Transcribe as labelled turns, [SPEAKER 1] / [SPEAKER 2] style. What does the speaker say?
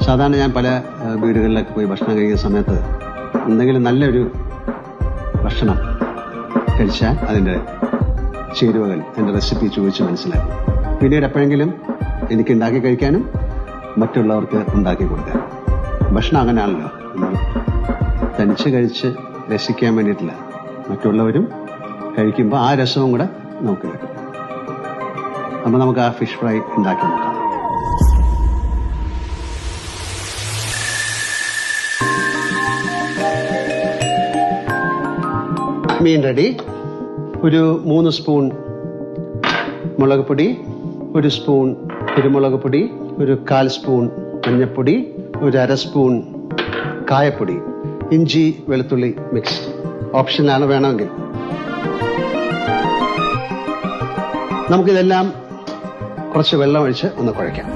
[SPEAKER 1] സാധാരണ ഞാൻ പല വീടുകളിലൊക്കെ പോയി ഭക്ഷണം കഴിക്കുന്ന സമയത്ത് എന്തെങ്കിലും നല്ലൊരു ഭക്ഷണം കഴിച്ചാൽ അതിൻ്റെ ചേരുവകൾ അതിൻ്റെ റെസിപ്പി ചോദിച്ച് മനസ്സിലാക്കും. പിന്നീട് എപ്പോഴെങ്കിലും എനിക്ക് ഉണ്ടാക്കി കഴിക്കാനും മറ്റുള്ളവർക്ക് ഉണ്ടാക്കി കൊടുക്കാനും. ഭക്ഷണം അങ്ങനെയാണല്ലോ, നമ്മൾ തനിച്ച് കഴിച്ച് രസിക്കാൻ വേണ്ടിയിട്ടില്ല, മറ്റുള്ളവരും കഴിക്കുമ്പോൾ ആ രസവും കൂടെ നമുക്ക് കിട്ടും. അപ്പോൾ നമുക്ക് ആ ഫിഷ് ഫ്രൈ ഉണ്ടാക്കി നോക്കാം. മീൻ റെഡി. ഒരു 3 സ്പൂൺ മുളക് പൊടി, 1 സ്പൂൺ കുരുമുളക് പൊടി, ഒരു 1/4 സ്പൂൺ മഞ്ഞൾപ്പൊടി, ഒരു 1/2 സ്പൂൺ കായപ്പൊടി, ഇഞ്ചി വെളുത്തുള്ളി മിക്സ്. ഓപ്ഷനാണ്, വേണമെങ്കിൽ. നമുക്കിതെല്ലാം കുറച്ച് വെള്ളം ഒഴിച്ച് ഒന്ന് കുഴയ്ക്കാം.